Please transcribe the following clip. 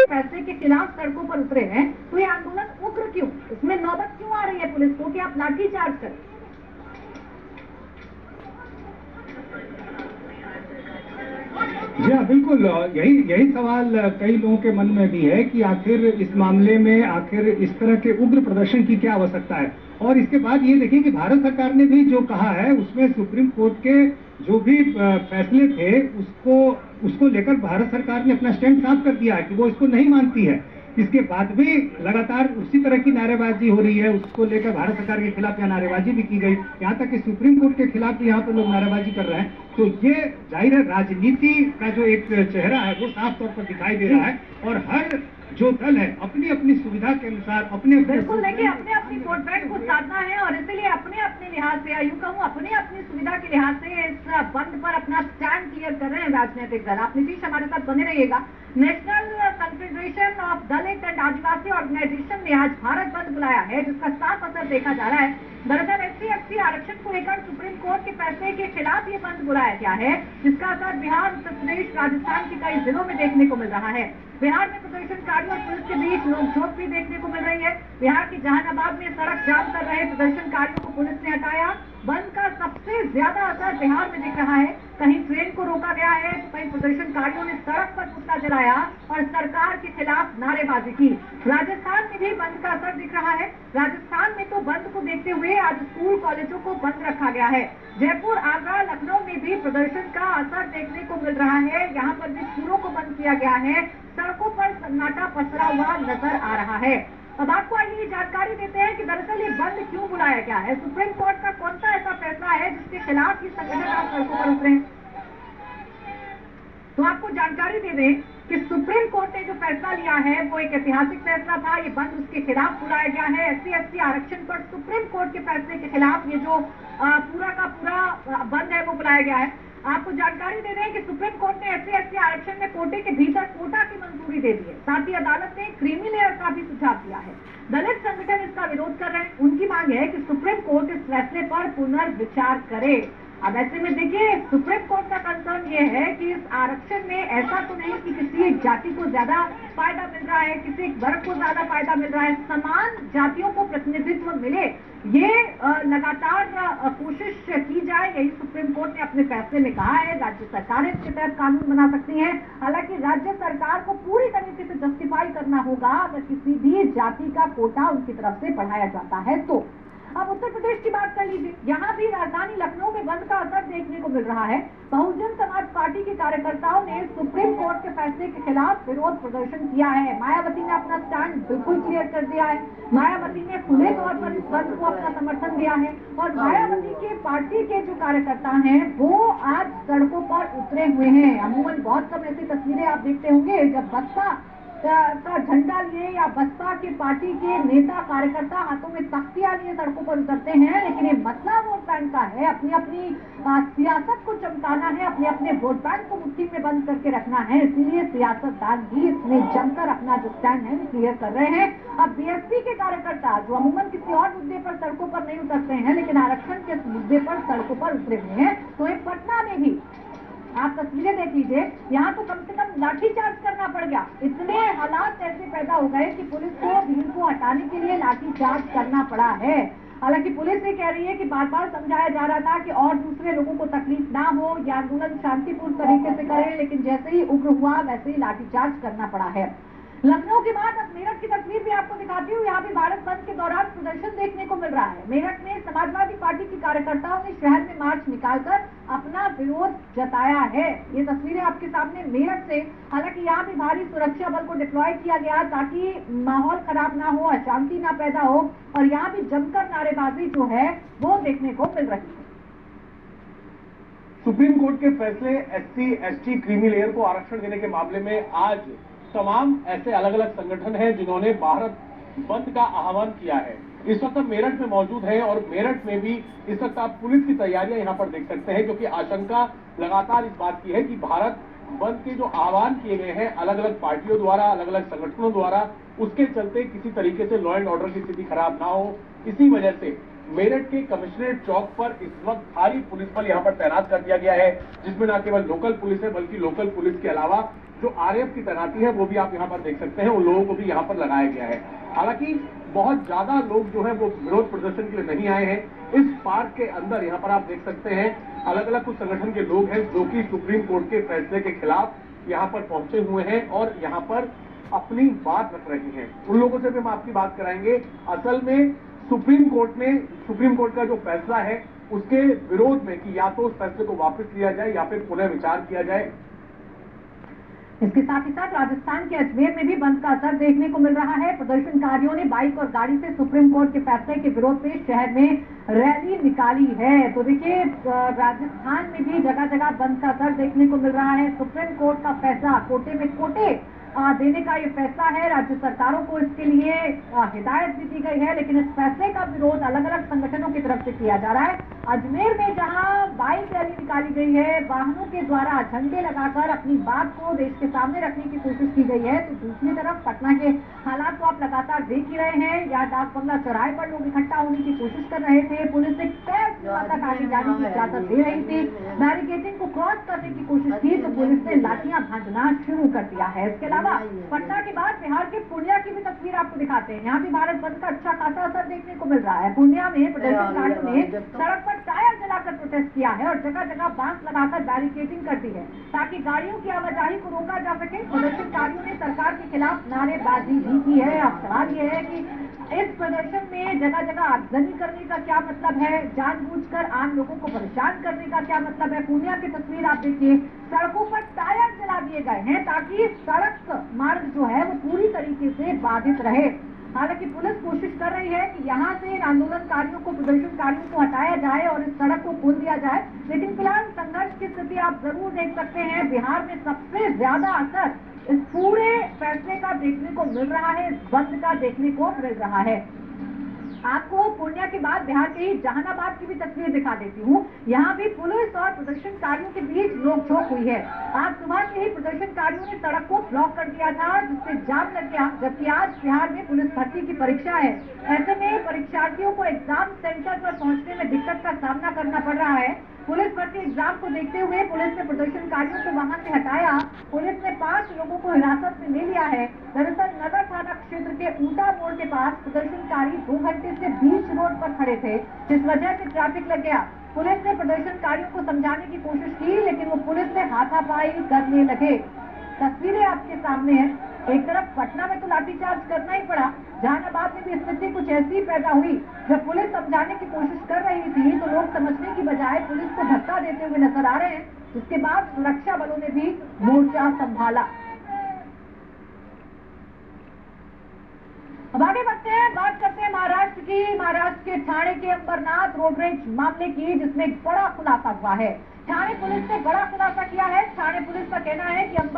फैसले के खिलाफ सड़कों पर उतरे हैं, तो ये आंदोलन उग्र क्यों? इसमें नौबत क्यों आ रही है पुलिस को कि आप लाठीचार्ज करें? जी हाँ, बिल्कुल। यही सवाल कई लोगों के मन में भी है कि आखिर इस मामले में आखिर इस तरह के उग्र प्रदर्शन की क्या आवश्यकता है। और इसके बाद ये देखिए कि भारत सरकार ने भी जो कहा है उसमें सुप्रीम कोर्ट के जो भी फैसले थे उसको लेकर भारत सरकार ने अपना स्टैंड साफ कर दिया है कि वो इसको नहीं मानती है। इसके बाद भी लगातार उसी तरह की नारेबाजी हो रही है, उसको लेकर भारत सरकार के खिलाफ यहाँ नारेबाजी भी की गई, यहाँ तक कि सुप्रीम कोर्ट के खिलाफ भी यहाँ पर लोग नारेबाजी कर रहे हैं। तो ये जाहिर है राजनीति का जो एक चेहरा है वो साफ तौर पर दिखाई दे रहा है और हर जो दल है अपनी अपनी सुविधा के अनुसार बिल्कुल देखिए अपने अपनी वोट बैंक को साधना है और इसलिए अपने अपने लिहाज से यूं कहूँ अपनी अपनी सुविधा के लिहाज से इस बंद पर अपना स्टैंड क्लियर कर रहे हैं राजनीतिक दल। आप नीतीश हमारे साथ बने रहिएगा। National confederation of Dalit and Adivasi organisation ने आज भारत बंद बुलाया है, जिसका साफ असर देखा जा रहा है। दरअसल SC/ST आरक्षण को लेकर सुप्रीम कोर्ट के फैसले के खिलाफ ये बंद बुलाया गया है, जिसका असर बिहार, उत्तर प्रदेश, राजस्थान के कई जिलों में देखने को मिल रहा है। बिहार में प्रदर्शनकारियों और पुलिस के बीच नोकझोंक भी देखने को मिल रही है। बिहार के जहानाबाद में सड़क जाम कर रहे प्रदर्शनकारियों को पुलिस ने हटाया। बंद का सबसे ज्यादा असर बिहार में दिख रहा है। कहीं ट्रेन को रोका गया है, कहीं प्रदर्शनकारियों ने सड़क पर पुतला जलाया और सरकार के खिलाफ नारेबाजी की। राजस्थान में भी बंद का असर दिख रहा है। राजस्थान में तो बंद को देखते हुए आज स्कूल कॉलेजों को बंद रखा गया है। जयपुर, आगरा, लखनऊ में भी प्रदर्शन का असर देखने को मिल रहा है। यहाँ पर भी स्कूलों को बंद किया गया है। सड़कों पर सन्नाटा पसरा हुआ नजर आ रहा है। अब आपको आइए जानकारी देते हैं कि दरअसल ये बंद क्यों बुलाया गया है। सुप्रीम कोर्ट का कौन सा ऐसा फैसला है जिसके खिलाफ ये संगठन आज सड़कों पर उतरे? तो आपको जानकारी दे दें कि सुप्रीम कोर्ट ने जो फैसला लिया है वो एक ऐतिहासिक फैसला था। ये बंद उसके खिलाफ बुलाया गया है। SC/ST आरक्षण पर सुप्रीम कोर्ट के फैसले के खिलाफ ये जो पूरा का पूरा बंद है वो बुलाया गया है। आपको जानकारी दे दें कि सुप्रीम कोर्ट ने SC/ST आरक्षण में कोटे के भीतर कोटा की मंजूरी दे दी है। साथ ही अदालत ने क्रीमी लेयर का भी सुझाव दिया है। दलित संगठन इसका विरोध कर रहे हैं। उनकी मांग है कि सुप्रीम कोर्ट इस फैसले पर पुनर्विचार करे। अब ऐसे में देखिए सुप्रीम कोर्ट का कंसर्न ये है कि इस आरक्षण में ऐसा तो नहीं कि किसी एक जाति को ज्यादा फायदा मिल रहा है, किसी एक वर्ग को ज्यादा फायदा मिल रहा है। समान जातियों को प्रतिनिधित्व मिले, ये लगातार कोशिश की जाए, यही सुप्रीम कोर्ट ने अपने फैसले में कहा है। राज्य सरकारें इसके तहत कानून बना सकती हैं। हालांकि राज्य सरकार को पूरी तरीके से जस्टिफाई करना होगा अगर किसी भी जाति का कोटा उनकी तरफ से बढ़ाया जाता है तो। अब उत्तर प्रदेश की बात कर लीजिए। यहाँ भी राजधानी लखनऊ में बंद का असर देखने को मिल रहा है। बहुजन समाज पार्टी के कार्यकर्ताओं ने सुप्रीम कोर्ट के फैसले के खिलाफ विरोध प्रदर्शन किया है। मायावती ने अपना स्टैंड बिल्कुल क्लियर कर दिया है। मायावती ने खुले तौर पर इस बंद को अपना समर्थन दिया है और मायावती के पार्टी के जो कार्यकर्ता हैं वो आज सड़कों पर उतरे हुए हैं। अमूमन बहुत कम ऐसी तस्वीरें आप देखते होंगे जब बसपा का झंडा लिए या बसपा के पार्टी के नेता कार्यकर्ता हाथों में तख्तियां लिए सड़कों पर उतरते हैं। लेकिन ये मसला वोट बैंक का है। अपनी अपनी सियासत को चमकाना है, अपने अपने वोट बैंक को मुट्ठी में बंद करके रखना है। इसीलिए सियासतदान भी इसमें जमकर अपना जो स्टैंड है वो क्लियर कर रहे हैं। अब BSP के कार्यकर्ता जो अमूमन किसी और मुद्दे पर सड़कों पर नहीं उतरते हैं लेकिन आरक्षण के मुद्दे पर सड़कों पर उतरे हुए हैं। तो ये पटना में भी आप तस्वीरें देख लीजिए। यहाँ तो कम से कम लाठीचार्ज करना पड़ गया। इतने हालात ऐसे पैदा हो गए कि पुलिस को भीड़ को हटाने के लिए लाठीचार्ज करना पड़ा है। हालांकि पुलिस ये कह रही है कि बार बार समझाया जा रहा था कि और दूसरे लोगों को तकलीफ ना हो या आंदोलन शांतिपूर्ण तरीके से करें, लेकिन जैसे ही उग्र हुआ वैसे ही लाठीचार्ज करना पड़ा है। लखनऊ के बाद अब मेरठ की तस्वीर भी आपको दिखाती हूँ। यहाँ भी भारत बंद के दौरान प्रदर्शन देखने को मिल रहा है। मेरठ में समाजवादी पार्टी के कार्यकर्ताओं ने शहर में मार्च निकालकर अपना विरोध जताया है। ये तस्वीरें आपके सामने मेरठ से। हालांकि यहाँ भी भारी सुरक्षा बल को डिप्लॉय किया गया ताकि माहौल खराब ना हो, अशांति ना पैदा हो और यहाँ भी जमकर नारेबाजी जो है वो देखने को मिल रही है। सुप्रीम कोर्ट के फैसले SC/ST क्रीमी लेयर को आरक्षण देने के मामले में आज तमाम ऐसे अलग अलग संगठन हैं जिन्होंने भारत बंद का आह्वान किया है। इस वक्त मेरठ में मौजूद है और मेरठ में भी इस वक्त आप पुलिस की तैयारियां यहां पर देख सकते हैं, क्योंकि आशंका लगातार इस बात की है कि भारत बंद के जो आह्वान किए गए हैं अलग अलग पार्टियों द्वारा, अलग अलग संगठनों द्वारा, उसके चलते किसी तरीके से लॉ एंड ऑर्डर की स्थिति खराब ना हो। इसी वजह से मेरठ के कमिश्नरेट चौक पर इस वक्त भारी पुलिस बल यहां पर तैनात कर दिया गया है, जिसमें न केवल लोकल पुलिस है बल्कि लोकल पुलिस के अलावा जो आरएएफ की तैनाती है वो भी आप यहाँ पर देख सकते हैं, उन लोगों को भी यहाँ पर लगाया गया है। हालांकि बहुत ज्यादा लोग जो है वो विरोध प्रदर्शन के लिए नहीं आए हैं। इस पार्क के अंदर यहाँ पर आप देख सकते हैं अलग अलग कुछ संगठन के लोग हैं जो कि सुप्रीम कोर्ट के फैसले के खिलाफ यहाँ पर पहुंचे हुए हैं और यहाँ पर अपनी बात रख रहे हैं। उन लोगों से भी हम आपकी बात कराएंगे। असल में सुप्रीम कोर्ट का जो फैसला है उसके विरोध में कि या तो उस फैसले को वापस लिया जाए या फिर पुनः विचार किया जाए। इसके साथ ही साथ राजस्थान के अजमेर में भी बंद का असर देखने को मिल रहा है। प्रदर्शनकारियों ने बाइक और गाड़ी से सुप्रीम कोर्ट के फैसले के विरोध में शहर में रैली निकाली है। तो देखिए राजस्थान में भी जगह जगह बंद का असर देखने को मिल रहा है। सुप्रीम कोर्ट का फैसला कोटे में कोटे देने का ये फैसला है। राज्य सरकारों को इसके लिए हिदायत भी दी गई है, लेकिन इस फैसले का विरोध अलग अलग संगठनों की तरफ से किया जा रहा है। अजमेर में जहां बाइक रैली निकाली गई है, वाहनों के द्वारा झंडे लगाकर अपनी बात को देश के सामने रखने की कोशिश की गई है, तो दूसरी तरफ पटना के हालात को आप लगातार देख ही रहे हैं। यहाँ डाक बंगला चौराहे पर लोग इकट्ठा होने की कोशिश कर रहे थे। पुलिस ने तय सीमा तक आगे जाने की इजाजत दे रही थी। बैरिकेडिंग को क्रॉस करने की कोशिश की तो पुलिस ने लाठियां भांजना शुरू कर दिया है। इसके अलावा पटना के बाद बिहार के पूर्णिया की भी तस्वीर आपको दिखाते हैं। यहाँ भी भारत बंद का अच्छा खासा असर देखने को मिल रहा है। पूर्णिया में प्रदर्शनकारियों ने सड़क पर टायर जलाकर प्रोटेस्ट किया है और जगह जगह बांस लगाकर बैरिकेडिंग कर दी है ताकि गाड़ियों की आवाजाही को रोका जा सके। प्रदर्शनकारियों ने सरकार के खिलाफ नारेबाजी भी की है। अब सवाल यह है कि इस प्रदर्शन में जगह जगह आगजनी करने का क्या मतलब है, जानबूझकर आम लोगों को परेशान करने का क्या मतलब है। पूर्णिया की तस्वीर आप देखिए, सड़कों पर टायर जला दिए गए हैं ताकि सड़क मार्ग जो है वो पूरी तरीके से बाधित रहे। हालांकि पुलिस कोशिश कर रही है कि यहाँ से इन आंदोलनकारियों को, प्रदर्शनकारियों को हटाया जाए और इस सड़क को खोल दिया जाए, लेकिन फिलहाल संघर्ष की स्थिति आप जरूर देख सकते हैं। बिहार में सबसे ज्यादा असर इस पूरे फैसले का देखने को मिल रहा है, इस बंद का देखने को मिल रहा है। आपको पूर्णिया के बाद बिहार के ही जहानाबाद की भी तस्वीर दिखा देती हूँ। यहाँ भी पुलिस और प्रदर्शनकारियों के बीच नोकझोंक हुई है। आज सुबह से ही प्रदर्शनकारियों ने सड़क को ब्लॉक कर दिया था, जिससे जाम लग गया। जबकि आज बिहार में पुलिस भर्ती की परीक्षा है, ऐसे में परीक्षार्थियों को एग्जाम सेंटर पर पहुंचने में दिक्कत का सामना करना पड़ रहा है। पुलिस भर्ती एग्जाम को देखते हुए पुलिस ने प्रदर्शनकारियों को वहां से हटाया। पुलिस ने 5 लोगों को हिरासत में ले लिया है। दरअसल नगर थाना क्षेत्र के ऊंटा मोड़ के पास प्रदर्शनकारी 2 घंटे से बीच रोड पर खड़े थे, जिस वजह से ट्रैफिक लग गया। पुलिस ने प्रदर्शनकारियों को समझाने की कोशिश की, लेकिन वो पुलिस से हाथापाई करने लगे। तस्वीरें आपके सामने है। एक तरफ पटना में तो लाठीचार्ज करना ही पड़ा, जहानाबाद में भी स्थिति कुछ ऐसी पैदा हुई। जब पुलिस समझाने की कोशिश कर रही थी तो लोग समझने की बजाय पुलिस को धक्का देते हुए नजर आ रहे हैं। जिसके बाद सुरक्षा बलों ने भी मोर्चा संभाला। अब आगे बढ़ते हैं, बात करते हैं महाराष्ट्र की। महाराष्ट्र के ठाणे के अंबरनाथ रोड रेंज मामले की, जिसमें एक बड़ा खुलासा हुआ है। ठाणे पुलिस ने बड़ा खुलासा किया है। ठाणे पुलिस का कहना है कि